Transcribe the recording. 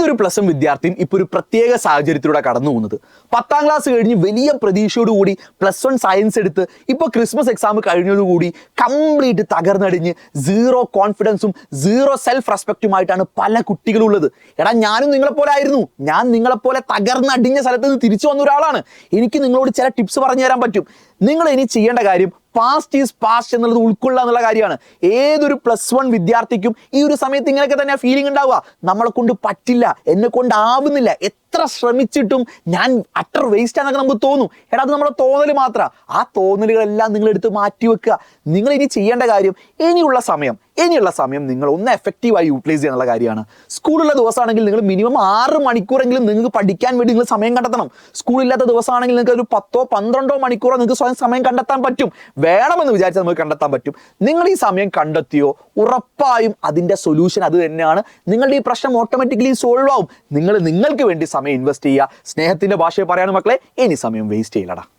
ഏതൊരു plus one വിദ്യാർത്ഥിയും ഇപ്പോൾ ഒരു പ്രത്യേക സാഹചര്യത്തിലൂടെ കടന്നു പോകുന്നത്. 10ാം ക്ലാസ് കഴിഞ്ഞ് വലിയ പ്രതീക്ഷയോടുകൂടി പ്ലസ് വൺ സയൻസ് എടുത്ത് ഇപ്പോൾ ക്രിസ്മസ് എക്സാം കഴിഞ്ഞതോടുകൂടി കംപ്ലീറ്റ് തകർന്നടിഞ്ഞ് സീറോ കോൺഫിഡൻസും സീറോ സെൽഫ് റെസ്പെക്റ്റുമായിട്ടാണ് പല കുട്ടികളുള്ളത്. എടാ, ഞാനും നിങ്ങളെപ്പോലെ ആയിരുന്നു. ഞാൻ നിങ്ങളെപ്പോലെ തകർന്നടിഞ്ഞ സ്ഥലത്ത് നിന്ന് തിരിച്ചു വന്ന ഒരാളാണ്. എനിക്ക് നിങ്ങളോട് ചില ടിപ്സ് പറഞ്ഞു തരാൻ പറ്റും. നിങ്ങൾ ഇനി ചെയ്യേണ്ട കാര്യം പാസ്റ്റ് ഈസ് പാസ്റ്റ് എന്നുള്ളത് ഉൾക്കൊള്ളുക എന്നുള്ള കാര്യമാണ്. ഏതൊരു പ്ലസ് വൺ വിദ്യാർത്ഥിക്കും ഈ ഒരു സമയത്ത് ഇങ്ങനെയൊക്കെ തന്നെ ഫീലിംഗ് ഉണ്ടാവുക. നമ്മളെ കൊണ്ട് പറ്റില്ല, എന്നെ കൊണ്ടാവുന്നില്ല, എത്ര ശ്രമിച്ചിട്ടും ഞാൻ അട്ടർ വേസ്റ്റ് ആണെന്നൊക്കെ നമുക്ക് തോന്നും. എടാ, അത് നമ്മുടെ തോന്നൽ മാത്രമാണ്. ആ തോന്നലുകളെല്ലാം നിങ്ങൾ എടുത്ത് മാറ്റി വെക്കുക. നിങ്ങൾ ഇനി ചെയ്യേണ്ട കാര്യം ഇനിയുള്ള സമയം നിങ്ങൾ ഒന്ന് എഫക്റ്റീവായി യൂട്ടിലൈസ് ചെയ്യാനുള്ള കാര്യമാണ്. സ്കൂളുള്ള ദിവസമാണെങ്കിൽ നിങ്ങൾ മിനിമം 6 മണിക്കൂറെങ്കിലും നിങ്ങൾക്ക് പഠിക്കാൻ വേണ്ടി നിങ്ങൾ സമയം കണ്ടെത്തണം. സ്കൂളില്ലാത്ത ദിവസമാണെങ്കിൽ നിങ്ങൾക്ക് ഒരു 10-12 മണിക്കൂറോ നിങ്ങൾക്ക് സ്വയം സമയം കണ്ടെത്താൻ പറ്റും. വേണമെന്ന് വിചാരിച്ചാൽ നമുക്ക് കണ്ടെത്താൻ പറ്റും. നിങ്ങൾ ഈ സമയം കണ്ടെത്തിയോ, ഉറപ്പായും അതിൻ്റെ സൊല്യൂഷൻ അത് തന്നെയാണ്. നിങ്ങളുടെ ഈ പ്രശ്നം ഓട്ടോമാറ്റിക്കലി സോൾവ് ആവും. നിങ്ങൾക്ക് വേണ്ടി സമയം ഇൻവെസ്റ്റ് ചെയ്യുക. സ്നേഹത്തിൻ്റെ ഭാഷയെ പറയാണ് മക്കളെ, ഇനി സമയം വേസ്റ്റ് ചെയ്യില്ലടാ.